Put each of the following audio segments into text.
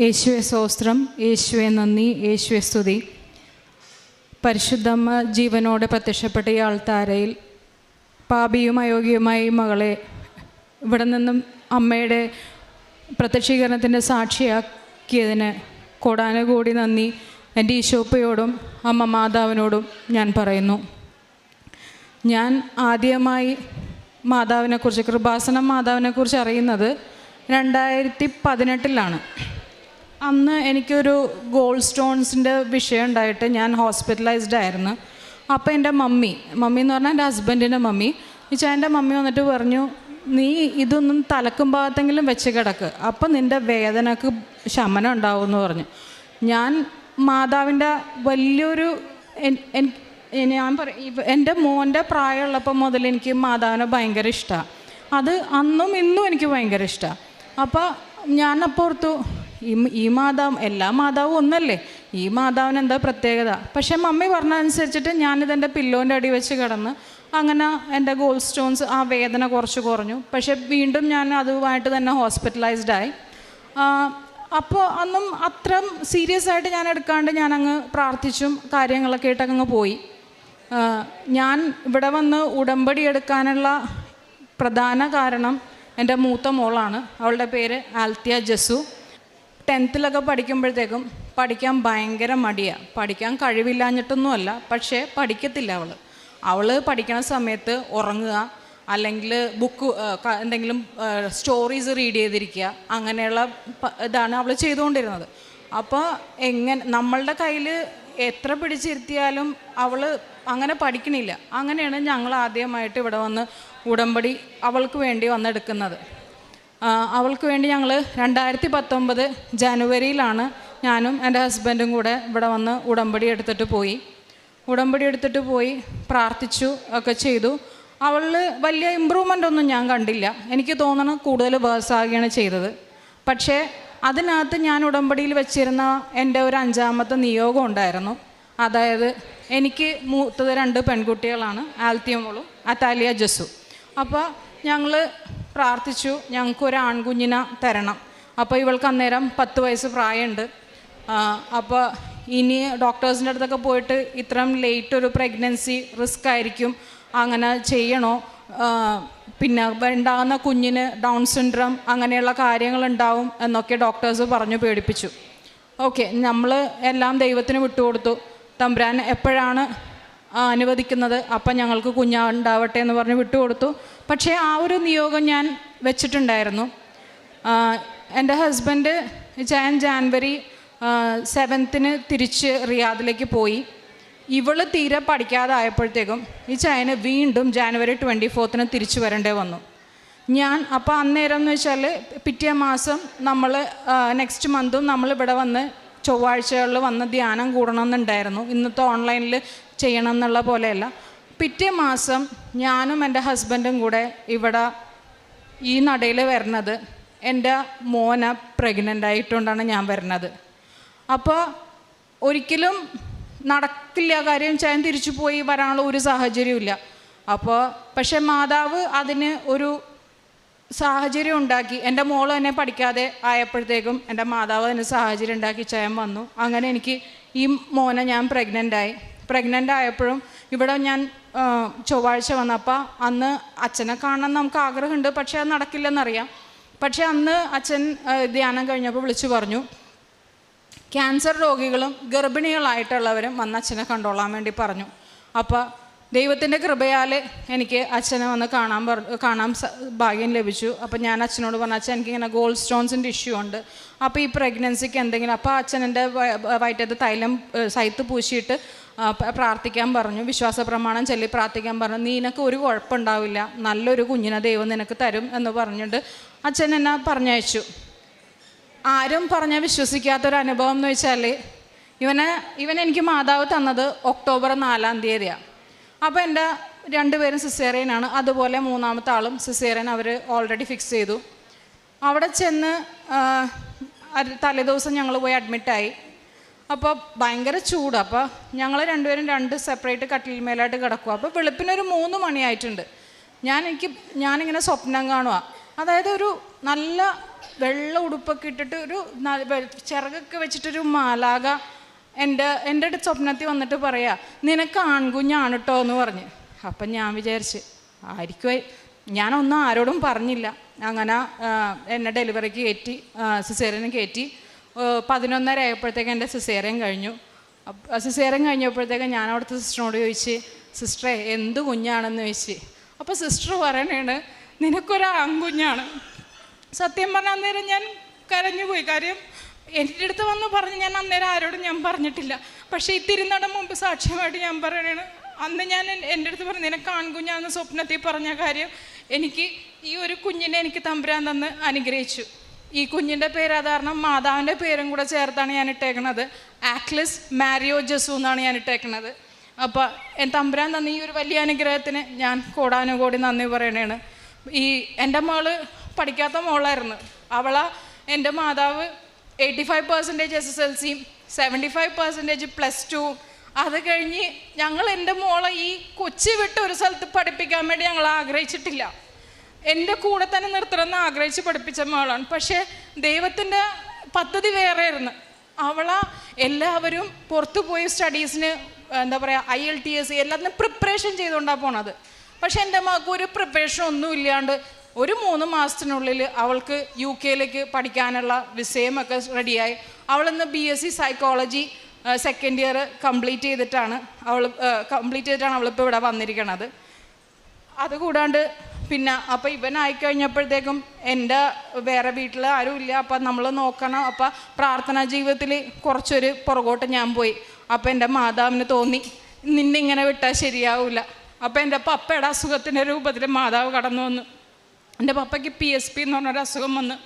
യേശുവെ സ്തോത്രം, യേശുവെ നന്ദി, യേശുവെ സ്തുതി. പരിശുദ്ധമ്മ ജീവനോടെ പ്രത്യക്ഷപ്പെട്ട ഈ ആൾത്താരയിൽ പാപിയും അയോഗ്യവുമായി മകളെ ഇവിടെ നിന്നും അമ്മയുടെ പ്രത്യക്ഷീകരണത്തിൻ്റെ സാക്ഷിയാക്കിയതിന് കോടാനുകൂടി നന്ദി എൻ്റെ ഈശോപ്പയോടും അമ്മ മാതാവിനോടും ഞാൻ പറയുന്നു. ഞാൻ ആദ്യമായി മാതാവിനെക്കുറിച്ച്, കൃപാസനം മാതാവിനെക്കുറിച്ച് അറിയുന്നത് 2018 അന്ന് എനിക്കൊരു ഗോൾഡ് സ്റ്റോൺസിൻ്റെ വിഷയം ഉണ്ടായിട്ട് ഞാൻ ഹോസ്പിറ്റലൈസ്ഡ് ആയിരുന്നു. അപ്പോൾ എൻ്റെ മമ്മി എന്ന് പറഞ്ഞാൽ എൻ്റെ ഹസ്ബൻഡിൻ്റെ മമ്മി, എൻ്റെ മമ്മി വന്നിട്ട് പറഞ്ഞു, നീ ഇതൊന്നും തലക്കും ഭാഗത്തെങ്കിലും വെച്ച് കിടക്ക്, അപ്പം നിൻ്റെ വേദനക്ക് ശമനം ഉണ്ടാവുമെന്ന് പറഞ്ഞു. ഞാൻ മാതാവിൻ്റെ വലിയൊരു ഞാൻ എൻ്റെ മോൻ്റെ പ്രായമുള്ളപ്പോൾ മുതൽ എനിക്ക് മാതാവിനെ ഭയങ്കര ഇഷ്ടമാണ്. അത് അന്നും ഇന്നും എനിക്ക് ഭയങ്കര ഇഷ്ടമാണ്. അപ്പോൾ ഞാനപ്പോൾ ഓർത്തു, ഈ മാതാവ്, എല്ലാ മാതാവും ഒന്നല്ലേ, ഈ മാതാവിന് എന്താ പ്രത്യേകത? പക്ഷേ മമ്മി പറഞ്ഞതനുസരിച്ചിട്ട് ഞാനിതെൻ്റെ പില്ലോൻ്റെ അടി വെച്ച് കിടന്ന് അങ്ങനെ എൻ്റെ ഗോൾഡ് സ്റ്റോൺസ് ആ വേദന കുറച്ച് കുറഞ്ഞു. പക്ഷേ വീണ്ടും ഞാൻ അതുമായിട്ട് തന്നെ ഹോസ്പിറ്റലൈസ്ഡായി. അപ്പോൾ അന്നും അത്ര സീരിയസ് ആയിട്ട് ഞാൻ എടുക്കാണ്ട് ഞാനങ്ങ് പ്രാർത്ഥിച്ചും കാര്യങ്ങളൊക്കെ ആയിട്ടങ്ങ് പോയി. ഞാൻ ഇവിടെ വന്ന് ഉടമ്പടി എടുക്കാനുള്ള പ്രധാന കാരണം എൻ്റെ മൂത്ത മോളാണ്. അവളുടെ പേര് ആൽത്തിയ ജസു. 10th പഠിക്കുമ്പോഴത്തേക്കും പഠിക്കാൻ ഭയങ്കര മടിയാണ്. പഠിക്കാൻ കഴിവില്ലാഞ്ഞിട്ടൊന്നുമല്ല, പക്ഷേ പഠിക്കത്തില്ല അവൾ പഠിക്കണ സമയത്ത് ഉറങ്ങുക, അല്ലെങ്കിൽ ബുക്ക് എന്തെങ്കിലും സ്റ്റോറീസ് റീഡ് ചെയ്തിരിക്കുക, അങ്ങനെയുള്ള ഇതാണ് അവൾ ചെയ്തുകൊണ്ടിരുന്നത്. അപ്പോൾ നമ്മളുടെ കയ്യിൽ എത്ര പിടിച്ചിരുത്തിയാലും അവൾ അങ്ങനെ പഠിക്കണില്ല. അങ്ങനെയാണ് ഞങ്ങൾ ആദ്യമായിട്ട് ഇവിടെ വന്ന് ഉടമ്പടി അവൾക്ക് വേണ്ടി വന്നെടുക്കുന്നത്. അവൾക്ക് വേണ്ടി ഞങ്ങൾ 2019 ജനുവരിയിലാണ് ഞാനും എൻ്റെ ഹസ്ബൻഡും കൂടെ ഇവിടെ വന്ന് ഉടമ്പടി എടുത്തിട്ട് പോയി പ്രാർത്ഥിച്ചു ഒക്കെ ചെയ്തു. അവളിൽ വലിയ ഇമ്പ്രൂവ്മെൻ്റ് ഒന്നും ഞാൻ കണ്ടില്ല. എനിക്ക് തോന്നുന്നു കൂടുതൽ വേഴ്സാകുകയാണ് ചെയ്തത്. പക്ഷേ അതിനകത്ത് ഞാൻ ഉടമ്പടിയിൽ വെച്ചിരുന്ന എൻ്റെ ഒരു 5ാമത്തെ നിയോഗം ഉണ്ടായിരുന്നു. അതായത് എനിക്ക് മൂത്തത് 2 പെൺകുട്ടികളാണ്, ആൽത്തിയ മോളും അതാലിയ ജസു. അപ്പോൾ ഞങ്ങൾ പ്രാർത്ഥിച്ചു, ഞങ്ങൾക്കൊരു ആൺകുഞ്ഞിനെ തരണം. അപ്പോൾ ഇവൾക്ക് അന്നേരം 10 വയസ്സ് പ്രായമുണ്ട്. അപ്പോൾ ഇനി ഡോക്ടേഴ്സിൻ്റെ അടുത്തൊക്കെ പോയിട്ട് ഇത്രയും ലേറ്റ് ഒരു പ്രഗ്നൻസി റിസ്ക് ആയിരിക്കും, അങ്ങനെ ചെയ്യണോ, പിന്നെ ഉണ്ടാകുന്ന കുഞ്ഞിന് ഡൗൺ സിൻഡ്രം അങ്ങനെയുള്ള കാര്യങ്ങളുണ്ടാവും എന്നൊക്കെ ഡോക്ടേഴ്സ് പറഞ്ഞു പേടിപ്പിച്ചു. ഓക്കെ, നമ്മൾ എല്ലാം ദൈവത്തിന് വിട്ടുകൊടുത്തു. തമ്പുരാൻ എപ്പോഴാണ് അനുവദിക്കുന്നത് അപ്പം ഞങ്ങൾക്ക് കുഞ്ഞുണ്ടാവട്ടെ എന്ന് പറഞ്ഞ് വിട്ടുകൊടുത്തു. പക്ഷേ ആ ഒരു നിയോഗം ഞാൻ വെച്ചിട്ടുണ്ടായിരുന്നു. എൻ്റെ ഹസ്ബൻഡ് ജാനുവരി 7th തിരിച്ച് റിയാദിലേക്ക് പോയി. ഇവൾ തീരെ പഠിക്കാതായപ്പോഴത്തേക്കും വീണ്ടും ജാനുവരി 24 തിരിച്ചു വരേണ്ടി വന്നു. അപ്പോൾ അന്നേരം എന്ന് വെച്ചാൽ പിറ്റേ മാസം നമ്മൾ നെക്സ്റ്റ് മന്തും നമ്മളിവിടെ വന്ന് ചൊവ്വാഴ്ചകളിൽ വന്ന് ധ്യാനം കൂടണമെന്നുണ്ടായിരുന്നു. ഇന്നത്തെ ഓൺലൈനിൽ ചെയ്യണം എന്നുള്ള പോലെയല്ല. പിറ്റേ മാസം ഞാനും എൻ്റെ ഹസ്ബൻഡും കൂടെ ഇവിടെ ഈ നടയിൽ വരുന്നത് എൻ്റെ മോനെ പ്രഗ്നൻ്റ് ആയിട്ടുകൊണ്ടാണ് ഞാൻ വരുന്നത്. അപ്പോൾ ഒരിക്കലും നടക്കില്ല കാര്യം, ഞാൻ തിരിച്ചു പോയി വരാനുള്ള ഒരു സാഹചര്യമില്ല. പക്ഷേ മാതാവ് അതിന് ഒരു സാഹചര്യം ഉണ്ടാക്കി. എൻ്റെ മോൾ തന്നെ പഠിക്കാതെ ആയപ്പോഴത്തേക്കും എൻ്റെ മാതാവ് അതിന് സാഹചര്യം ഉണ്ടാക്കി ചയം വന്നു. അങ്ങനെ എനിക്ക് ഈ മോനെ ഞാൻ പ്രഗ്നൻ്റ് ആയപ്പോഴും ഇവിടെ ഞാൻ ചൊവ്വാഴ്ച വന്നപ്പോൾ അന്ന് അച്ഛനെ കാണാൻ നമുക്ക് ആഗ്രഹമുണ്ട്, പക്ഷേ അത് നടക്കില്ലെന്നറിയാം. പക്ഷേ അന്ന് അച്ഛൻ ധ്യാനം കഴിഞ്ഞപ്പോൾ വിളിച്ചു പറഞ്ഞു, ക്യാൻസർ രോഗികളും ഗർഭിണികളായിട്ടുള്ളവരും വന്ന് അച്ഛനെ കണ്ടോളാൻ വേണ്ടി പറഞ്ഞു. അപ്പോൾ ദൈവത്തിൻ്റെ കൃപയാൽ എനിക്ക് അച്ഛനെ വന്ന് കാണാൻ ഭാഗ്യം ലഭിച്ചു. അപ്പോൾ ഞാൻ അച്ഛനോട് പറഞ്ഞു, അച്ഛൻ എനിക്കിങ്ങനെ ഗോൾഡ് സ്റ്റോൺസിൻ്റെ ഇഷ്യൂ ഉണ്ട്, അപ്പോൾ ഈ പ്രഗ്നൻസിക്ക് എന്തെങ്കിലും. അപ്പോൾ അച്ഛൻ എൻ്റെ വയറ്റത്ത് തൈലം സൈത്ത് പൂശിയിട്ട് പ്രാർത്ഥിക്കാൻ പറഞ്ഞു, വിശ്വാസ പ്രമാണം ചൊല്ലി പ്രാർത്ഥിക്കാൻ പറഞ്ഞു. നിനക്ക് ഒരു കുഴപ്പമുണ്ടാവില്ല, നല്ലൊരു കുഞ്ഞിനെ ദൈവം നിനക്ക് തരും എന്ന് പറഞ്ഞിട്ട് അച്ഛൻ എന്നെ പറഞ്ഞയച്ചു. ആരും പറഞ്ഞാൽ വിശ്വസിക്കാത്തൊരു അനുഭവം എന്ന് വെച്ചാൽ ഇവൻ എനിക്ക് മാതാവ് തന്നത് ഒക്ടോബർ 4 അപ്പോൾ എൻ്റെ 2 പേരും സിസേറിയനാണ്. അതുപോലെ 3ാമത്തെ ആളും സിസേറിയൻ അവർ ഓൾറെഡി ഫിക്സ് ചെയ്തു. അവിടെ ചെന്ന് തലേദിവസം ഞങ്ങൾ പോയി അഡ്മിറ്റായി. അപ്പോൾ ഭയങ്കര ചൂട്. അപ്പോൾ ഞങ്ങൾ 2 പേരും 2 സെപ്പറേറ്റ് കട്ടിൽ മേലായിട്ട് കിടക്കുക. അപ്പോൾ വെളുപ്പിനൊരു 3 മണിയായിട്ടുണ്ട്. ഞാനിങ്ങനെ സ്വപ്നം കാണുക. അതായത് ഒരു നല്ല വെള്ള ഉടുപ്പൊക്കെ ഇട്ടിട്ട് ഒരു ചിറകൊക്കെ വെച്ചിട്ടൊരു മാലാക എൻ്റെ അടുത്ത് സ്വപ്നത്തിൽ വന്നിട്ട് പറയാ, നിനക്ക് ആൺകുഞ്ഞാണ് കേട്ടോ എന്ന് പറഞ്ഞ്. അപ്പം ഞാൻ വിചാരിച്ച് ആയിരിക്കും, ഞാനൊന്നും ആരോടും പറഞ്ഞില്ല. അങ്ങനെ എന്നെ ഡെലിവറിക്ക് കയറ്റി, സിസേറിയന് കയറ്റി. 11:30 ആയപ്പോഴത്തേക്ക് എൻ്റെ സിസേറിയൻ കഴിഞ്ഞു. സിസേറിയൻ കഴിഞ്ഞപ്പോഴത്തേക്ക് ഞാൻ അവിടുത്തെ സിസ്റ്ററിനോട് ചോദിച്ച്, സിസ്റ്ററെ എന്ത് കുഞ്ഞാണെന്ന് ചോദിച്ച്. അപ്പോൾ സിസ്റ്റർ പറയണേണ്, നിനക്കൊരു ആൺകുഞ്ഞാണ്. സത്യം പറഞ്ഞാൽ അന്നേരം ഞാൻ കരഞ്ഞുപോയി. കാര്യം എൻ്റെ അടുത്ത് വന്ന് പറഞ്ഞ് ഞാൻ അന്നേരം ആരോടും ഞാൻ പറഞ്ഞിട്ടില്ല. പക്ഷേ ഈ തിരുനട മുമ്പ് സാക്ഷ്യമായിട്ട് ഞാൻ പറയണേണ്, അന്ന് ഞാൻ എൻ്റെ അടുത്ത് പറഞ്ഞു നിനക്ക് ആൺകുഞ്ഞാണെന്ന് സ്വപ്നത്തിൽ പറഞ്ഞ കാര്യം, എനിക്ക് ഈ ഒരു കുഞ്ഞിനെ എനിക്ക് തമ്പുരാൻ തന്ന് അനുഗ്രഹിച്ചു. ഈ കുഞ്ഞിൻ്റെ പേര് കാരണം മാതാവിൻ്റെ പേരും കൂടെ ചേർത്താണ് ഞാൻ ഇട്ടേക്കണത്. ആക്ലിസ് മാരിയോ ജസു എന്നാണ് ഞാൻ ഇട്ടേക്കണത്. അപ്പോൾ തമ്പുരാൻ തന്ന ഈ ഒരു വലിയ അനുഗ്രഹത്തിന് ഞാൻ കോടാനുകോടി നന്ദി പറയണേണ്. എൻ്റെ മകള് പഠിക്കാത്ത മോളായിരുന്നു. എൻ്റെ മാതാവ് 85% SSLCയും 75% +2. അത് കഴിഞ്ഞ് ഞങ്ങൾ എൻ്റെ മോളെ ഈ കൊച്ചി വിട്ട് ഒരു സ്ഥലത്ത് പഠിപ്പിക്കാൻ വേണ്ടി ഞങ്ങൾ ആഗ്രഹിച്ചിട്ടില്ല. എൻ്റെ കൂടെ തന്നെ നിർത്തണമെന്ന് ആഗ്രഹിച്ച് പഠിപ്പിച്ച മകളാണ്. പക്ഷേ ദൈവത്തിൻ്റെ പദ്ധതി വേറെ ആയിരുന്നു. എല്ലാവരും പുറത്തു പോയി സ്റ്റഡീസിന് എന്താ പറയുക IELTS എല്ലാത്തിനും പ്രിപ്പറേഷൻ ചെയ്തുകൊണ്ടാണ് പോണത്. പക്ഷെ എൻ്റെ മകൾക്ക് ഒരു പ്രിപ്പറേഷൻ ഒന്നും ഇല്ലാണ്ട് ഒരു 3 മാസത്തിനുള്ളിൽ അവൾക്ക് UK പഠിക്കാനുള്ള വിസയമൊക്കെ റെഡിയായി. അവളിന്ന് BSc psychology second year complete ചെയ്തിട്ടാണ് അവളിപ്പോൾ ഇവിടെ വന്നിരിക്കണത്. അതുകൂടാണ്ട് പിന്നെ അപ്പോൾ ഇവനായിക്കഴിഞ്ഞപ്പോഴത്തേക്കും എൻ്റെ വേറെ വീട്ടിൽ ആരുമില്ല. അപ്പം നമ്മൾ നോക്കണം. അപ്പം പ്രാർത്ഥനാ ജീവിതത്തിൽ കുറച്ചൊരു പുറകോട്ട് ഞാൻ പോയി. അപ്പം എൻ്റെ മാതാവിന് തോന്നി നിന്നിങ്ങനെ വിട്ടാൽ ശരിയാവില്ല. അപ്പം എൻ്റെ പപ്പയുടെ അസുഖത്തിൻ്റെ രൂപത്തിൽ മാതാവ് കടന്നു വന്നു. എൻ്റെ പപ്പയ്ക്ക് PSP എന്ന് പറഞ്ഞൊരു അസുഖം വന്നു.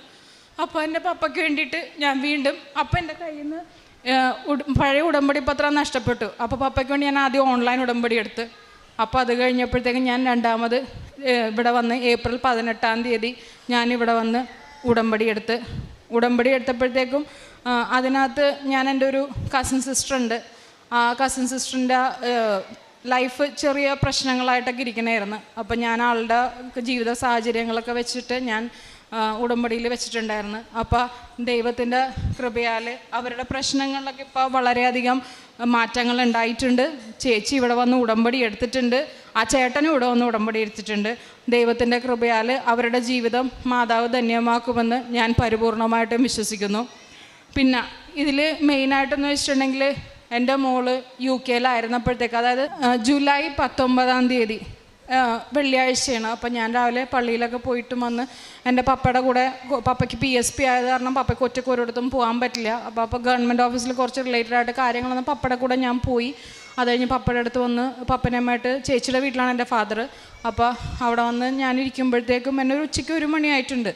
അപ്പോൾ എൻ്റെ പപ്പയ്ക്ക് വേണ്ടിയിട്ട് ഞാൻ വീണ്ടും അപ്പം എൻ്റെ കയ്യിൽ നിന്ന് പഴയ ഉടമ്പടി പത്രം നഷ്ടപ്പെട്ടു. അപ്പോൾ പപ്പയ്ക്ക് വേണ്ടി ഞാൻ ആദ്യം ഓൺലൈൻ ഉടമ്പടി എടുത്ത്. അപ്പോൾ അത് കഴിഞ്ഞപ്പോഴത്തേക്കും ഞാൻ രണ്ടാമത് ഇവിടെ വന്ന് ഏപ്രിൽ 18 ഞാനിവിടെ വന്ന് ഉടമ്പടി എടുത്തപ്പോഴത്തേക്കും അതിനകത്ത് ഞാൻ എൻ്റെ ഒരു കസിൻ സിസ്റ്റർ ഉണ്ട്. ആ കസിൻ സിസ്റ്ററിൻ്റെ ലൈഫ് ചെറിയ പ്രശ്നങ്ങളായിട്ടൊക്കെ ഇരിക്കണമായിരുന്നു. അപ്പം ഞാൻ ആളുടെ ജീവിത സാഹചര്യങ്ങളൊക്കെ വെച്ചിട്ട് ഞാൻ ഉടമ്പടിയിൽ വെച്ചിട്ടുണ്ടായിരുന്നു. അപ്പോൾ ദൈവത്തിൻ്റെ കൃപയാൽ അവരുടെ പ്രശ്നങ്ങളിലൊക്കെ ഇപ്പോൾ വളരെയധികം മാറ്റങ്ങൾ ഉണ്ടായിട്ടുണ്ട്. ചേച്ചി ഇവിടെ വന്ന് ഉടമ്പടി എടുത്തിട്ടുണ്ട്. ആ ചേട്ടനും ഇവിടെ വന്ന് ഉടമ്പടി എടുത്തിട്ടുണ്ട്. ദൈവത്തിൻ്റെ കൃപയാൽ അവരുടെ ജീവിതം മാതാവ് ധന്യമാക്കുമെന്ന് ഞാൻ പരിപൂർണമായിട്ടും വിശ്വസിക്കുന്നു. പിന്നെ ഇതിൽ മെയിനായിട്ടെന്ന് വെച്ചിട്ടുണ്ടെങ്കിൽ എൻ്റെ മോള് UK അതായത് ജൂലൈ 19 വെള്ളിയാഴ്ചയാണ്. അപ്പം ഞാൻ രാവിലെ പള്ളിയിലൊക്കെ പോയിട്ടും വന്ന് എൻ്റെ പപ്പയുടെ കൂടെ, പപ്പയ്ക്ക് PSP ആയത് കാരണം പപ്പയ്ക്ക് ഒറ്റയ്ക്ക് ഒരിടത്തും പോകാൻ പറ്റില്ല. അപ്പോൾ ഗവൺമെൻറ് ഓഫീസിൽ കുറച്ച് റിലേറ്റഡ് ആയിട്ട് കാര്യങ്ങളൊന്നും പപ്പയുടെ കൂടെ ഞാൻ പോയി. അത് കഴിഞ്ഞ് പപ്പയുടെ അടുത്ത് വന്ന് പപ്പനമ്മയായിട്ട് ചേച്ചിയുടെ വീട്ടിലാണ് എൻ്റെ ഫാദർ. അപ്പോൾ അവിടെ വന്ന് ഞാനിരിക്കുമ്പോഴത്തേക്കും എന്നെ ഒരു ഉച്ചയ്ക്ക് 1 മണിയായിട്ടുണ്ട്.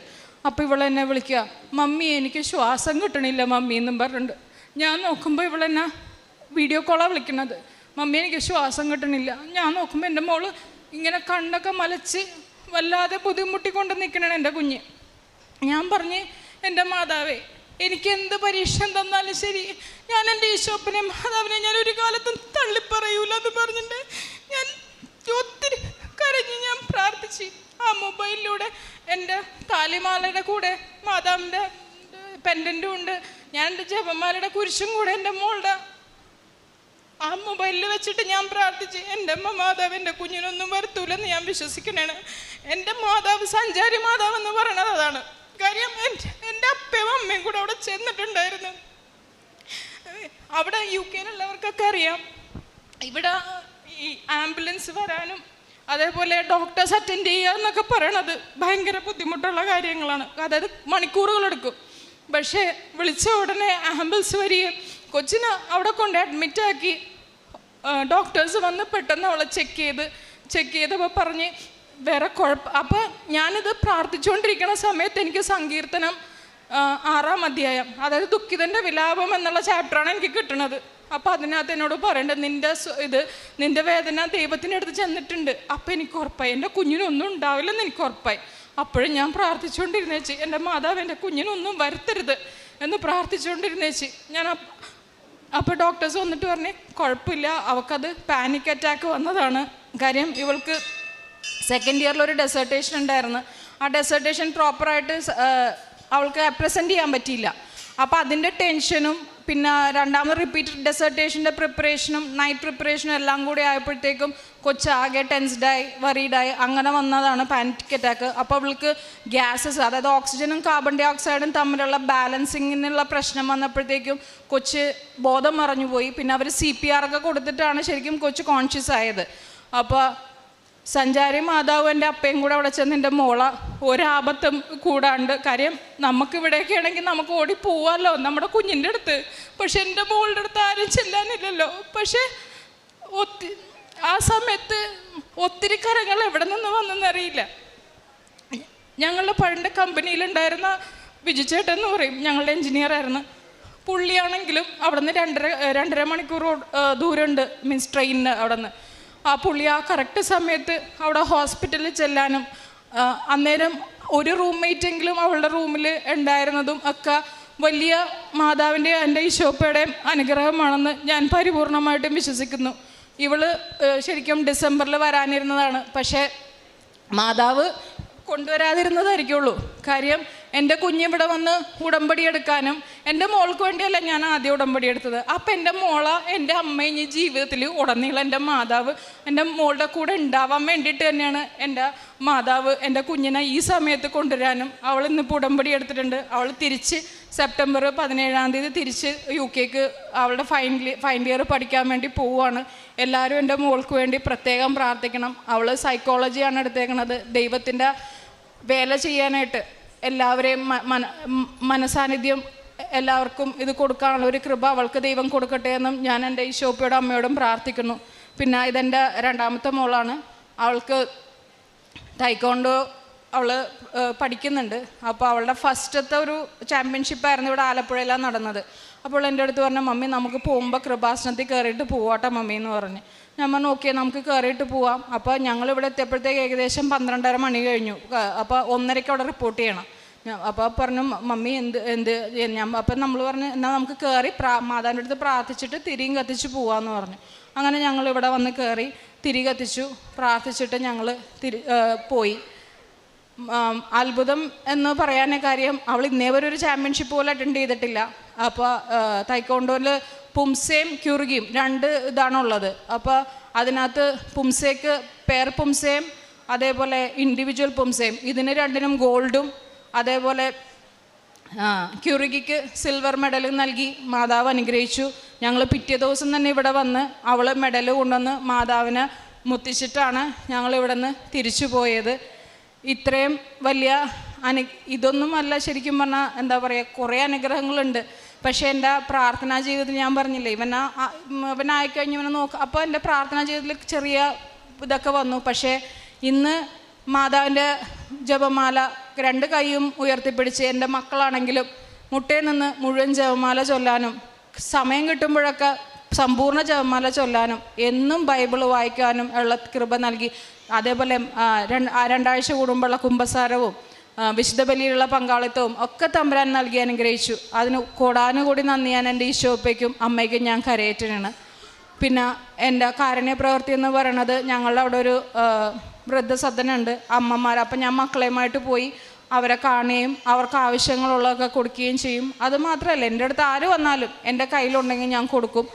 അപ്പോൾ ഇവളെന്നെ വിളിക്കുക, മമ്മി എനിക്ക് ശ്വാസം കിട്ടണില്ല മമ്മി എന്നും പറഞ്ഞിട്ടുണ്ട്. ഞാൻ നോക്കുമ്പോൾ ഇവളെന്നെ വീഡിയോ കോളാണ് വിളിക്കുന്നത്. മമ്മി എനിക്ക് ശ്വാസം കിട്ടണില്ല. ഞാൻ നോക്കുമ്പോൾ എൻ്റെ മോള് ഇങ്ങനെ കണ്ണൊക്കെ മലച്ച് വല്ലാതെ ബുദ്ധിമുട്ടിക്കൊണ്ട് നിൽക്കണേ എൻ്റെ കുഞ്ഞ്. ഞാൻ പറഞ്ഞ്, എൻ്റെ മാതാവേ, എനിക്ക് എന്ത് പരീക്ഷ തന്നാലും ശരി, ഞാൻ എൻ്റെ ഈശോപ്പനെ മാതാവിനെ ഞാൻ ഒരു കാലത്തും തള്ളിപ്പറയൂല എന്ന് പറഞ്ഞിട്ട് ഞാൻ ഒത്തിരി കരഞ്ഞ് ഞാൻ പ്രാർത്ഥിച്ച്. ആ മൊബൈലിലൂടെ എൻ്റെ താലിമാലയുടെ കൂടെ മാതാവിൻ്റെ പെൻഡൻറ്റും ഉണ്ട്. ഞാൻ എൻ്റെ ജപമാലയുടെ കുരിശും കൂടെ എൻ്റെ മോളുടെ ആ മൊബൈലിൽ വെച്ചിട്ട് ഞാൻ പ്രാർത്ഥിച്ച്, എൻ്റെ അമ്മ മാതാവ് എൻ്റെ കുഞ്ഞിനൊന്നും വരുത്തൂലെന്ന് ഞാൻ വിശ്വസിക്കണേണ്. എൻ്റെ മാതാവ് സഞ്ചാരി മാതാവ് എന്ന് പറയണത് അതാണ്. കാര്യം എൻ്റെ അപ്പയും അമ്മയും കൂടെ അവിടെ ചെന്നിട്ടുണ്ടായിരുന്നു. അവിടെ UK അറിയാം, ഇവിടെ ഈ ആംബുലൻസ് വരാനും അതേപോലെ ഡോക്ടേഴ്സ് അറ്റൻഡ് ചെയ്യുക എന്നൊക്കെ പറയണത് ഭയങ്കര ബുദ്ധിമുട്ടുള്ള കാര്യങ്ങളാണ്. അതായത് മണിക്കൂറുകളെടുക്കും. പക്ഷേ വിളിച്ച ഉടനെ ആംബുലൻസ് വരികയും കൊച്ചിനെ അവിടെ കൊണ്ട് അഡ്മിറ്റാക്കി. ഡോക്ടേഴ്സ് വന്ന് പെട്ടെന്ന് അവളെ ചെക്ക് ചെയ്തപ്പോൾ പറഞ്ഞ് വേറെ കുഴപ്പം. അപ്പോൾ ഞാനിത് പ്രാർത്ഥിച്ചുകൊണ്ടിരിക്കുന്ന സമയത്ത് എനിക്ക് സങ്കീർത്തനം 6-ാം അധ്യായം, അതായത് ദുഃഖിതൻ്റെ വിലാപം എന്നുള്ള ചാപ്റ്ററാണ് എനിക്ക് കിട്ടുന്നത്. അപ്പോൾ അതിനകത്ത് എന്നോട് പറയേണ്ടത്, നിൻ്റെ വേദന ദൈവത്തിൻ്റെ അടുത്ത് ചെന്നിട്ടുണ്ട്. അപ്പോൾ എനിക്ക് ഉറപ്പായി എൻ്റെ കുഞ്ഞിനൊന്നും ഉണ്ടാവില്ലെന്ന് എനിക്ക് ഉറപ്പായി. അപ്പോഴും ഞാൻ പ്രാർത്ഥിച്ചുകൊണ്ടിരുന്നേച്ച്, എൻ്റെ മാതാവ് എൻ്റെ കുഞ്ഞിനൊന്നും വരുത്തരുത് എന്ന് പ്രാർത്ഥിച്ചുകൊണ്ടിരുന്നേച്ച് ഞാൻ. അപ്പോൾ ഡോക്ടേഴ്സ് വന്നിട്ട് പറഞ്ഞ് കുഴപ്പമില്ല, അവൾക്കത് പാനിക് അറ്റാക്ക് വന്നതാണ്. കാര്യം ഇവൾക്ക് സെക്കൻഡ് ഇയറിലൊരു ഡെസേർട്ടേഷൻ ഉണ്ടായിരുന്നു. ആ ഡെസേർട്ടേഷൻ പ്രോപ്പറായിട്ട് അവൾക്ക് പ്രസൻറ്റ് ചെയ്യാൻ പറ്റിയില്ല. അപ്പോൾ അതിൻ്റെ ടെൻഷനും പിന്നെ രണ്ടാമത് റിപ്പീറ്റഡ് ഡെസർട്ടേഷൻ്റെ പ്രിപ്പറേഷനും നൈറ്റ് പ്രിപ്പറേഷനും എല്ലാം കൂടി ആയപ്പോഴത്തേക്കും കൊച്ചാകെ ടെൻസ്ഡായി വറീഡായി അങ്ങനെ വന്നതാണ് പാനിക് അറ്റാക്ക്. അപ്പോൾ അവൾക്ക് ഗ്യാസസ്, അതായത് ഓക്സിജനും കാർബൺ ഡൈ ഓക്സൈഡും തമ്മിലുള്ള ബാലൻസിങ്ങിനുള്ള പ്രശ്നം വന്നപ്പോഴത്തേക്കും കൊച്ച് ബോധം മറഞ്ഞുപോയി. പിന്നെ അവർ CPR ഒക്കെ കൊടുത്തിട്ടാണ് ശരിക്കും കൊച്ച് കോൺഷ്യസ് ആയത്. അപ്പോൾ സഞ്ചാരി മാതാവും എൻ്റെ അപ്പയും കൂടെ അവിടെ ചെന്ന് എൻ്റെ മോളെ ഒരാപത്തും കൂടാണ്ട്, കാര്യം നമുക്കിവിടെയൊക്കെ ആണെങ്കിൽ നമുക്ക് ഓടി പോവാമല്ലോ നമ്മുടെ കുഞ്ഞിൻ്റെ അടുത്ത്, പക്ഷെ എൻ്റെ മോളുടെ അടുത്ത് ആരും ചെല്ലാനില്ലല്ലോ. പക്ഷെ ആ സമയത്ത് ഒത്തിരി കരങ്ങൾ എവിടെ നിന്ന് വന്നെന്നറിയില്ല. ഞങ്ങളുടെ പഴയ കമ്പനിയിലുണ്ടായിരുന്ന വിജുചേട്ടൻ എന്ന് പറയും, ഞങ്ങളുടെ എൻജിനീയറായിരുന്നു. പുള്ളിയാണെങ്കിലും അവിടെ നിന്ന് 2.5 മണിക്കൂർ ദൂരമുണ്ട്, മീൻസ് ട്രെയിനിന് അവിടെ നിന്ന്. ആ പുള്ളി ആ കറക്റ്റ് സമയത്ത് അവിടെ ഹോസ്പിറ്റലിൽ ചെല്ലാനും അന്നേരം ഒരു റൂംമേറ്റെങ്കിലും അവളുടെ റൂമിൽ ഉണ്ടായിരുന്നതും ഒക്കെ വലിയ മാതാവിൻ്റെയും എൻ്റെ ഈശോപ്പയുടെയും അനുഗ്രഹമാണെന്ന് ഞാൻ പരിപൂർണമായിട്ടും വിശ്വസിക്കുന്നു. ഇവള് ശരിക്കും ഡിസംബറിൽ വരാനിരുന്നതാണ്, പക്ഷേ മാതാവ് കൊണ്ടുവരാതിരുന്നതായിരിക്കുള്ളൂ. കാര്യം എൻ്റെ കുഞ്ഞിവിടെ വന്ന് ഉടമ്പടി എടുക്കാനും എൻ്റെ മോൾക്ക് വേണ്ടിയല്ല ഞാൻ ആദ്യം ഉടമ്പടി എടുത്തത്. അപ്പം എൻ്റെ മോള എൻ്റെ അമ്മയും ഈ ജീവിതത്തിൽ ഉടനീളം എൻ്റെ മാതാവ് എൻ്റെ മോളുടെ കൂടെ ഉണ്ടാവാൻ വേണ്ടിയിട്ട് തന്നെയാണ് എൻ്റെ മാതാവ് എൻ്റെ കുഞ്ഞിനെ ഈ സമയത്ത് കൊണ്ടുവരാനും. അവൾ ഇന്നിപ്പോൾ ഉടമ്പടി എടുത്തിട്ടുണ്ട്. അവൾ തിരിച്ച് സെപ്റ്റംബർ 17 തിരിച്ച് UK അവളുടെ ഫൈനൽ ഇയർ പഠിക്കാൻ വേണ്ടി പോവുകയാണ്. എല്ലാവരും എൻ്റെ മോൾക്ക് വേണ്ടി പ്രത്യേകം പ്രാർത്ഥിക്കണം. അവൾ സൈക്കോളജിയാണ് എടുത്തേക്കണത്. ദൈവത്തിൻ്റെ വേല ചെയ്യാനായിട്ട് എല്ലാവരെയും മനസാന്നിധ്യം എല്ലാവർക്കും ഇത് കൊടുക്കാനുള്ള ഒരു കൃപ അവൾക്ക് ദൈവം കൊടുക്കട്ടെ എന്നും ഞാൻ എൻ്റെ ഈശോപ്പയോടും അമ്മയോടും പ്രാർത്ഥിക്കുന്നു. പിന്നെ ഇതെൻ്റെ രണ്ടാമത്തെ മോളാണ്. അവൾക്ക് ടൈക്കോണ്ടോ അവൾ പഠിക്കുന്നുണ്ട്. അപ്പോൾ അവളുടെ ഫസ്റ്റത്തെ ഒരു ചാമ്പ്യൻഷിപ്പായിരുന്നു ഇവിടെ ആലപ്പുഴയിലാണ് നടന്നത്. അപ്പോൾ എൻ്റെ അടുത്ത് പറഞ്ഞു, മമ്മി നമുക്ക് പോകുമ്പോൾ കൃപാസനത്തിൽ കയറിയിട്ട് പോവാട്ടെ മമ്മി എന്ന് പറഞ്ഞ്. ഞാൻ പറഞ്ഞു ഓക്കെ നമുക്ക് കയറിയിട്ട് പോവാം. അപ്പോൾ ഞങ്ങളിവിടെ എത്തിയപ്പോഴത്തേക്ക് ഏകദേശം 12:30 മണി കഴിഞ്ഞു. അപ്പോൾ 1:30 അവിടെ റിപ്പോർട്ട് ചെയ്യണം. അപ്പോൾ പറഞ്ഞു മമ്മി ഞാൻ അപ്പം നമ്മൾ പറഞ്ഞു എന്നാൽ നമുക്ക് കയറി മാതാവിൻ്റെ അടുത്ത് പ്രാർത്ഥിച്ചിട്ട് തിരിയും കത്തിച്ച് പോവാമെന്ന് പറഞ്ഞു. അങ്ങനെ ഞങ്ങളിവിടെ വന്ന് കയറി തിരി കത്തിച്ചു പ്രാർത്ഥിച്ചിട്ട് ഞങ്ങൾ പോയി. അത്ഭുതം എന്ന് പറയാനേ കാര്യം അവൾ ഇന്നേ വരെ ഒരു ചാമ്പ്യൻഷിപ്പ് പോലും അറ്റൻഡ് ചെയ്തിട്ടില്ല. അപ്പോൾ തൈക്കോണ്ടോയിൽ പുംസയും ക്യൂറിഗിയും 2 ഇതാണുള്ളത്. അപ്പോൾ അതിനകത്ത് പുംസയ്ക്ക് പെയർ പുംസയും അതേപോലെ ഇൻഡിവിജ്വൽ പുംസയും ഇതിന് 2നും ഗോൾഡും അതേപോലെ ക്യൂറിഗിക്ക് സിൽവർ മെഡലും നൽകി മാതാവ് അനുഗ്രഹിച്ചു. ഞങ്ങൾ പിറ്റേ ദിവസം തന്നെ ഇവിടെ വന്ന് അവൾ മെഡൽ കൊണ്ടുവന്ന് മാതാവിനെ മുത്തിച്ചിട്ടാണ് ഞങ്ങളിവിടെ നിന്ന് തിരിച്ചു പോയത്. ഇത്രയും വലിയ ഇതൊന്നുമല്ല ശരിക്കും പറഞ്ഞാൽ എന്താ പറയുക, കുറേ അനുഗ്രഹങ്ങളുണ്ട്. പക്ഷേ എൻ്റെ പ്രാർത്ഥനാ ജീവിതത്തിൽ ഞാൻ പറഞ്ഞില്ലേ ഇവനായിക്കഴിഞ്ഞ് ഇവനെ നോക്കുക. അപ്പോൾ എൻ്റെ പ്രാർത്ഥനാ ജീവിതത്തിൽ ചെറിയ ഇതൊക്കെ വന്നു. പക്ഷേ ഇന്ന് മാതാവിൻ്റെ ജപമാല 2 കൈയും ഉയർത്തിപ്പിടിച്ച് എൻ്റെ മക്കളാണെങ്കിലും മുട്ടയിൽ നിന്ന് മുഴുവൻ ജപമാല ചൊല്ലാനും സമയം കിട്ടുമ്പോഴൊക്കെ സമ്പൂർണ്ണ ജപമാല ചൊല്ലാനും എന്നും ബൈബിൾ വായിക്കാനും ഉള്ള കൃപ നൽകി. അതേപോലെ 2 ആഴ്ച കൂടുമ്പോഴുള്ള കുമ്പസാരവും വിശുദ്ധ ബലിയിലുള്ള പങ്കാളിത്തവും ഒക്കെ തമ്പുരാൻ നൽകി അനുഗ്രഹിച്ചു. അതിന് കൂടാനുകൂടി നന്ദി ഞാൻ എൻ്റെ ഈശോപ്പയ്ക്കും അമ്മയ്ക്കും ഞാൻ കരയേറ്റനാണ്. പിന്നെ എൻ്റെ കാരുണ്യ പ്രവൃത്തി എന്ന് പറയണത് ഞങ്ങളുടെ അവിടെ ഒരു വൃദ്ധസദനുണ്ട് അമ്മമാർ. അപ്പം ഞാൻ മക്കളെയുമായിട്ട് പോയി അവരെ കാണുകയും അവർക്ക് ആവശ്യങ്ങളുള്ളതൊക്കെ കൊടുക്കുകയും ചെയ്യും. അതുമാത്രമല്ല എൻ്റെ അടുത്ത് ആര് വന്നാലും എൻ്റെ കയ്യിലുണ്ടെങ്കിൽ ഞാൻ കൊടുക്കും.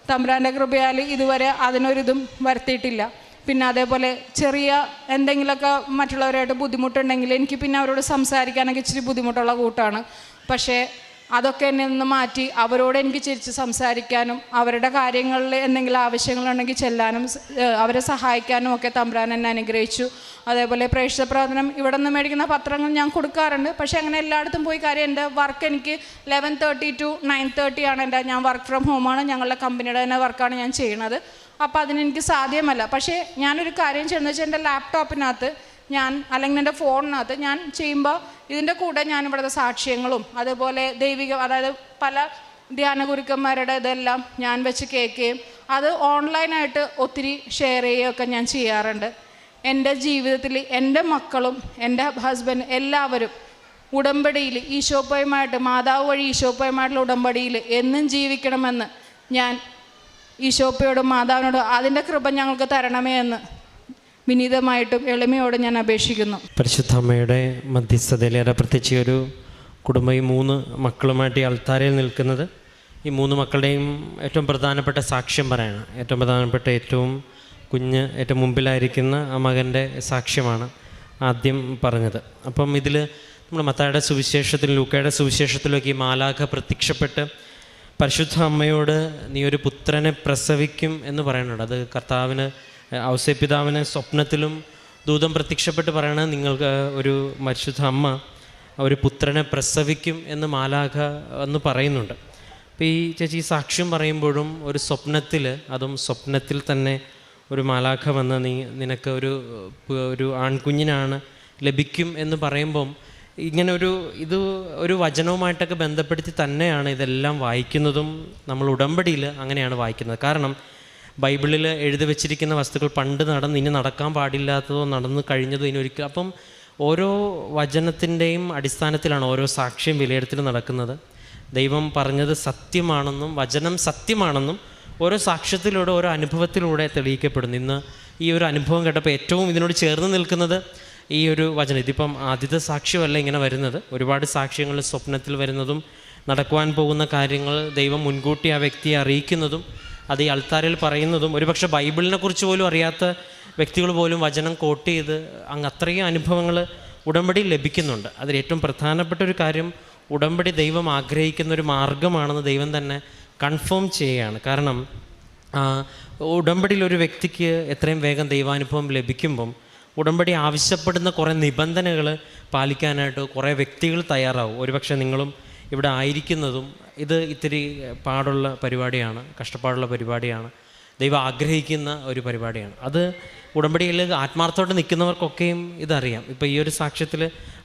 തമ്പുരാൻ്റെ കൃപയാൽ ഇതുവരെ അതിനൊരിതും വരുത്തിയിട്ടില്ല. പിന്നെ അതേപോലെ ചെറിയ എന്തെങ്കിലുമൊക്കെ മറ്റുള്ളവരായിട്ട് ബുദ്ധിമുട്ടുണ്ടെങ്കിൽ എനിക്ക് പിന്നെ അവരോട് സംസാരിക്കാനൊക്കെ ഇച്ചിരി ബുദ്ധിമുട്ടുള്ള കൂട്ടാണ്. പക്ഷേ അതൊക്കെ എന്നെ നിന്ന് മാറ്റി അവരോട് എനിക്ക് ചിരിച്ച് സംസാരിക്കാനും അവരുടെ കാര്യങ്ങളിൽ എന്തെങ്കിലും ആവശ്യങ്ങളുണ്ടെങ്കിൽ ചെല്ലാനും അവരെ സഹായിക്കാനും ഒക്കെ തമ്പുരാൻ എന്നെ അനുഗ്രഹിച്ചു. അതേപോലെ പ്രേക്ഷിത പ്രവർത്തനം ഇവിടെ നിന്ന് മേടിക്കുന്ന പത്രങ്ങൾ ഞാൻ കൊടുക്കാറുണ്ട്. പക്ഷേ അങ്ങനെ എല്ലായിടത്തും പോയി കാര്യം എൻ്റെ വർക്ക് എനിക്ക് 11:30 to 9:30 ആണ് ഞാൻ വർക്ക് ഫ്രം ഹോമാണ്. ഞങ്ങളുടെ കമ്പനിയുടെ തന്നെ വർക്കാണ് ഞാൻ ചെയ്യണത്. അപ്പോൾ അതിനെനിക്ക് സാധ്യമല്ല. പക്ഷേ ഞാനൊരു കാര്യം ചെയ്യുന്നത് വെച്ചാൽ എൻ്റെ ലാപ്ടോപ്പിനകത്ത് അല്ലെങ്കിൽ എൻ്റെ ഫോണിനകത്ത് ഞാൻ ചെയ്യുമ്പോൾ ഇതിൻ്റെ കൂടെ ഞാൻ ഇവിടുത്തെ സാക്ഷ്യങ്ങളും അതേപോലെ അതായത് പല ധ്യാന ഗുരുക്കന്മാരുടെ ഇതെല്ലാം ഞാൻ വെച്ച് കേൾക്കുകയും അത് ഓൺലൈനായിട്ട് ഒത്തിരി ഷെയർ ചെയ്യുകയൊക്കെ ഞാൻ ചെയ്യാറുണ്ട്. എൻ്റെ ജീവിതത്തിൽ എൻ്റെ മക്കളും എൻ്റെ ഹസ്ബൻഡ് എല്ലാവരും ഉടമ്പടിയിൽ ഈശോപ്പയുമായിട്ട് മാതാവ് വഴി ഈശോപ്പയുമായിട്ടുള്ള ഉടമ്പടിയിൽ എന്നും ജീവിക്കണമെന്ന് ഞാൻ ഈശോപ്പയോടും മാതാവിനോടും അതിൻ്റെ കൃപ ഞങ്ങൾക്ക് തരണമേ എന്ന് വിനീതമായിട്ടും എളിമയോടും ഞാൻ അപേക്ഷിക്കുന്നു. പരിശുദ്ധ അമ്മയുടെ മധ്യസ്ഥതയിലേറെ പ്രത്യേകിച്ച് ഒരു കുടുംബം ഈ 3 മക്കളുമായിട്ട് ഈ അൾത്താരയിൽ നിൽക്കുന്നത്. ഈ 3 മക്കളുടെയും ഏറ്റവും പ്രധാനപ്പെട്ട സാക്ഷ്യം പറയണം. ഏറ്റവും പ്രധാനപ്പെട്ട ഏറ്റവും മുമ്പിലായിരിക്കുന്ന ആ മകൻ്റെ സാക്ഷ്യമാണ് ആദ്യം പറഞ്ഞത്. അപ്പം ഇതിൽ നമ്മൾ മത്തായിയുടെ സുവിശേഷത്തിൽ, ലൂക്കയുടെ സുവിശേഷത്തിലൊക്കെ ഈ മാലാഖ പ്രത്യക്ഷപ്പെട്ട് പരിശുദ്ധ അമ്മയോട് നീ ഒരു പുത്രനെ പ്രസവിക്കും എന്ന് പറയുന്നുണ്ട്. അത് കർത്താവിന് ഔസേപ്പിതാവിന് സ്വപ്നത്തിലും ദൂതം പ്രത്യക്ഷപ്പെട്ട് പറയണത് നിങ്ങൾക്ക് ഒരു പരിശുദ്ധ അമ്മ ഒരു പുത്രനെ പ്രസവിക്കും എന്ന് മാലാഖ എന്ന് പറയുന്നുണ്ട്. അപ്പോൾ ഈ ചേച്ചി ഈ സാക്ഷ്യം പറയുമ്പോഴും ഒരു സ്വപ്നത്തിൽ തന്നെ ഒരു മാലാഖ വന്ന് നിനക്ക് ഒരു ആൺകുഞ്ഞിനാണ് ലഭിക്കും എന്ന് പറയുമ്പം ഇങ്ങനെ ഒരു വചനവുമായിട്ടൊക്കെ ബന്ധപ്പെടുത്തി തന്നെയാണ് ഇതെല്ലാം വായിക്കുന്നതും. നമ്മൾ ഉടമ്പടിയിൽ അങ്ങനെയാണ് വായിക്കുന്നത്. കാരണം ബൈബിളിൽ എഴുതി വെച്ചിരിക്കുന്ന വസ്തുക്കൾ പണ്ട് ഇനി നടക്കാൻ പാടില്ലാത്തതോ നടന്നു കഴിഞ്ഞതോ ഇനി ഒരിക്കലും. അപ്പം ഓരോ വചനത്തിൻ്റെയും അടിസ്ഥാനത്തിലാണ് ഓരോ സാക്ഷ്യം വിലയിരുത്തൽ നടക്കുന്നത്. ദൈവം പറഞ്ഞത് സത്യമാണെന്നും വചനം സത്യമാണെന്നും ഓരോ സാക്ഷ്യത്തിലൂടെ ഓരോ അനുഭവത്തിലൂടെ തെളിയിക്കപ്പെടുന്നു. ഇന്ന് ഈ ഒരു അനുഭവം കേട്ടപ്പോൾ ഏറ്റവും ഇതിനോട് ചേർന്ന് നിൽക്കുന്നത് ഈ ഒരു വചനം. ഇതിപ്പം ആദ്യത്തെ സാക്ഷ്യമല്ല ഇങ്ങനെ വരുന്നത്. ഒരുപാട് സാക്ഷ്യങ്ങൾ സ്വപ്നത്തിൽ വരുന്നതും നടക്കുവാൻ പോകുന്ന കാര്യങ്ങൾ ദൈവം മുൻകൂട്ടി ആ വ്യക്തിയെ അറിയിക്കുന്നതും അത് ഈ അൾത്താരയിൽ പറയുന്നതും ഒരുപക്ഷെ ബൈബിളിനെ കുറിച്ച് പോലും അറിയാത്ത വ്യക്തികൾ പോലും വചനം കോട്ട് ചെയ്ത് അത്രയും അനുഭവങ്ങൾ ഉടമ്പടിയിൽ ലഭിക്കുന്നുണ്ട്. അതിൽ ഏറ്റവും പ്രധാനപ്പെട്ട ഒരു കാര്യം ഉടമ്പടി ദൈവം ആഗ്രഹിക്കുന്ന ഒരു മാർഗമാണെന്ന് ദൈവം തന്നെ കൺഫേം ചെയ്യുകയാണ്. കാരണം ഉടമ്പടിയിൽ ഒരു വ്യക്തിക്ക് എത്രയും വേഗം ദൈവാനുഭവം ലഭിക്കുമ്പം ഉടമ്പടി ആവശ്യപ്പെടുന്ന കുറേ നിബന്ധനകൾ പാലിക്കാനായിട്ട് കുറേ വ്യക്തികൾ തയ്യാറാവും. ഒരുപക്ഷെ നിങ്ങളും ഇവിടെ ആയിരിക്കുന്നതും ഇത് ഇത്തിരി പാടുള്ള പരിപാടിയാണ്, കഷ്ടപ്പാടുള്ള പരിപാടിയാണ്, ദൈവം ആഗ്രഹിക്കുന്ന ഒരു പരിപാടിയാണ്. അത് ഉടമ്പടിയിൽ ആത്മാർത്ഥത്തോടെ നിൽക്കുന്നവർക്കൊക്കെയും ഇതറിയാം. ഇപ്പോൾ ഈ ഒരു സാക്ഷ്യത്തിൽ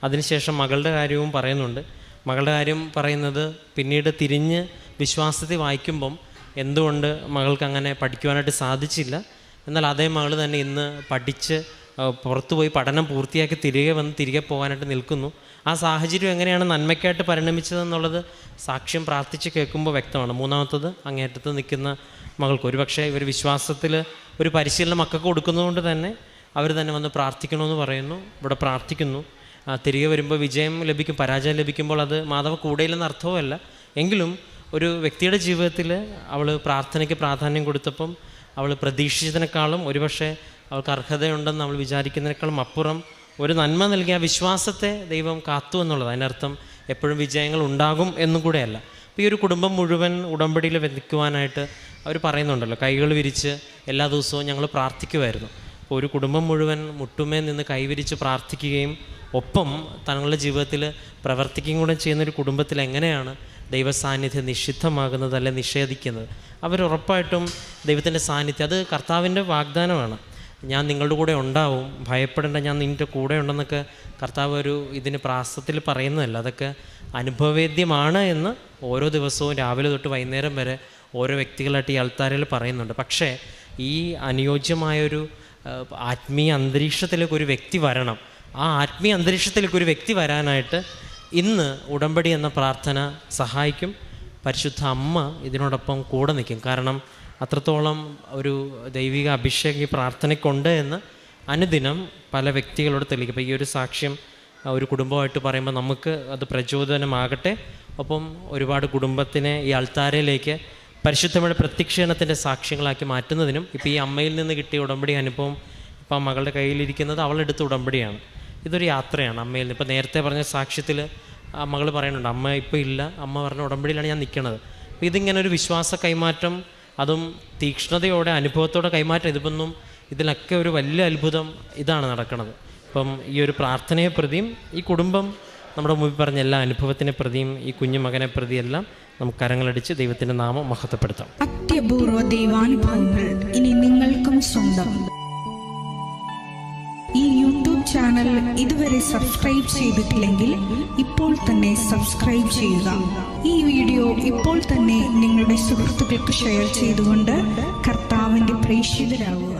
അതിനുശേഷം മകളുടെ കാര്യവും പറയുന്നുണ്ട്. മകളുടെ കാര്യം പറയുന്നത് പിന്നീട് തിരിഞ്ഞ് വിശ്വാസത്തിൽ വായിക്കുമ്പം എന്തുകൊണ്ട് മകൾക്ക് അങ്ങനെ പഠിക്കുവാനായിട്ട് സാധിച്ചില്ല, എന്നാൽ അതേ മകൾ തന്നെ ഇന്ന് പഠിച്ച് പുറത്തുപോയി പഠനം പൂർത്തിയാക്കി തിരികെ പോകാനായിട്ട് നിൽക്കുന്നു. ആ സാഹചര്യം എങ്ങനെയാണ് നന്മയ്ക്കായിട്ട് പരിണമിച്ചതെന്നുള്ളത് സാക്ഷ്യം പ്രാർത്ഥിച്ച് കേൾക്കുമ്പോൾ വ്യക്തമാണ്. മൂന്നാമത്തത് അങ്ങേറ്റത്ത് നിൽക്കുന്ന മകൾക്ക് ഒരുപക്ഷെ ഇവർ വിശ്വാസത്തിൽ ഒരു പരിശീലനം മക്കൾക്ക് കൊടുക്കുന്നതുകൊണ്ട് തന്നെ അവർ തന്നെ വന്ന് പ്രാർത്ഥിക്കണമെന്ന് പറയുന്നു. ഇവിടെ പ്രാർത്ഥിക്കുന്നു. തിരികെ വരുമ്പോൾ വിജയം ലഭിക്കും, പരാജയം ലഭിക്കുമ്പോൾ അത് മാധവ കൂടെയില്ലെന്ന് അർത്ഥവുമല്ല. എങ്കിലും ഒരു വ്യക്തിയുടെ ജീവിതത്തിൽ അവൾ പ്രാർത്ഥനയ്ക്ക് പ്രാധാന്യം കൊടുത്തപ്പം അവൾ പ്രതീക്ഷിച്ചതിനേക്കാളും ഒരുപക്ഷെ അവൾക്ക് അർഹതയുണ്ടെന്ന് അവൾ വിചാരിക്കുന്നതിനേക്കാളും അപ്പുറം ഒരു നന്മ നൽകിയ വിശ്വാസത്തെ ദൈവം കാത്തു എന്നുള്ളത്. അതിനർത്ഥം എപ്പോഴും വിജയങ്ങൾ ഉണ്ടാകും എന്നും കൂടെയല്ല. അപ്പോൾ ഈ ഒരു കുടുംബം മുഴുവൻ ഉടമ്പടിയിൽ നിൽക്കുവാനായിട്ട് അവർ പറയുന്നുണ്ടല്ലോ, കൈകൾ വിരിച്ച് എല്ലാ ദിവസവും ഞങ്ങൾ പ്രാർത്ഥിക്കുമായിരുന്നു. അപ്പോൾ ഒരു കുടുംബം മുഴുവൻ മുട്ടുമേ നിന്ന് കൈവിരിച്ച് പ്രാർത്ഥിക്കുകയും ഒപ്പം തങ്ങളുടെ ജീവിതത്തിൽ പ്രവർത്തിക്കുകയും കൂടെ ചെയ്യുന്നൊരു കുടുംബത്തിൽ എങ്ങനെയാണ് ദൈവസാന്നിധ്യം നിഷിദ്ധമാകുന്നത് അല്ലെ നിഷേധിക്കുന്നത്? അവരുറപ്പായിട്ടും ദൈവത്തിൻ്റെ സാന്നിധ്യം അത് കർത്താവിൻ്റെ വാഗ്ദാനമാണ്. ഞാൻ നിങ്ങളുടെ കൂടെ ഉണ്ടാവും, ഭയപ്പെടേണ്ട, ഞാൻ നിൻ്റെ കൂടെ ഉണ്ടെന്നൊക്കെ കർത്താവ് ഇതിന് പ്രാസത്തിൽ പറയുന്നതല്ല. അതൊക്കെ അനുഭവവേദ്യമാണ് എന്ന് ഓരോ ദിവസവും രാവിലെ തൊട്ട് വൈകുന്നേരം വരെ ഓരോ വ്യക്തികളായിട്ട് ഈ അൾത്താരയിൽ പറയുന്നുണ്ട്. പക്ഷേ ഈ അനുയോജ്യമായൊരു ആത്മീയ അന്തരീക്ഷത്തിലേക്ക് ഒരു വ്യക്തി വരണം. ആ ആത്മീയ അന്തരീക്ഷത്തിലേക്ക് ഒരു വ്യക്തി വരാനായിട്ട് ഇന്ന് ഉടമ്പടി എന്ന പ്രാർത്ഥന സഹായിക്കും. പരിശുദ്ധ അമ്മ ഇതിനോടൊപ്പം കൂടെ നിൽക്കും. കാരണം അത്രത്തോളം ഒരു ദൈവിക അഭിഷേകം ഈ പ്രാർത്ഥനയ്ക്കുണ്ട് എന്ന് അനുദിനം പല വ്യക്തികളോട് തെളിയിക്കും. അപ്പോൾ ഈ ഒരു സാക്ഷ്യം ഒരു കുടുംബമായിട്ട് പറയുമ്പോൾ നമുക്ക് അത് പ്രചോദനമാകട്ടെ. ഒപ്പം ഒരുപാട് കുടുംബത്തിനെ ഈ അൾത്താരയിലേക്ക് പരിശുദ്ധമായ പ്രത്യക്ഷീകരണത്തിൻ്റെ സാക്ഷ്യങ്ങളാക്കി മാറ്റുന്നതിനും ഇപ്പോൾ ഈ അമ്മയിൽ നിന്ന് കിട്ടിയ ഉടമ്പടി അനുഭവം ഇപ്പോൾ ആ മകളുടെ കയ്യിലിരിക്കുന്നത് അവളെടുത്ത ഉടമ്പടിയാണ്. ഇതൊരു യാത്രയാണ് അമ്മയിൽ നിന്ന്. ഇപ്പോൾ നേരത്തെ പറഞ്ഞ സാക്ഷ്യത്തിൽ ആ മകൾ പറയുന്നുണ്ട്, അമ്മ ഇപ്പോൾ ഇല്ല, അമ്മ പറഞ്ഞ ഉടമ്പടിയിലാണ് ഞാൻ നിൽക്കുന്നത്. അപ്പോൾ ഇതിങ്ങനെ ഒരു വിശ്വാസ കൈമാറ്റം, അതും തീക്ഷ്ണതയോടെ അനുഭവത്തോടെ കൈമാറ്റം. ഇതിലൊക്കെ ഒരു വലിയ അത്ഭുതം ഇതാണ് നടക്കുന്നത്. അപ്പം ഈ ഒരു പ്രാർത്ഥനയെ പ്രതിയും ഈ കുടുംബം നമ്മുടെ മുമ്പിൽ പറഞ്ഞ എല്ലാ അനുഭവത്തിനെ പ്രതിയും ഈ കുഞ്ഞു മകനെ പ്രതിയെല്ലാം നമുക്ക് കരങ്ങളടിച്ച് ദൈവത്തിൻ്റെ നാമം മഹത്വപ്പെടുത്താം. അത്യപൂർവ ദൈവാനുഭവങ്ങൾ ഇനി നിങ്ങൾക്കും സ്വന്തം. ഈ യൂട്യൂബ് ചാനൽ ഇതുവരെ സബ്സ്ക്രൈബ് ചെയ്തിട്ടില്ലെങ്കിൽ ഇപ്പോൾ തന്നെ സബ്സ്ക്രൈബ് ചെയ്യുക. ഈ വീഡിയോ ഇപ്പോൾ തന്നെ നിങ്ങളുടെ സുഹൃത്തുക്കൾക്ക് ഷെയർ ചെയ്തുകൊണ്ട് കർത്താവിൻ്റെ പ്രേക്ഷിതരാകുക.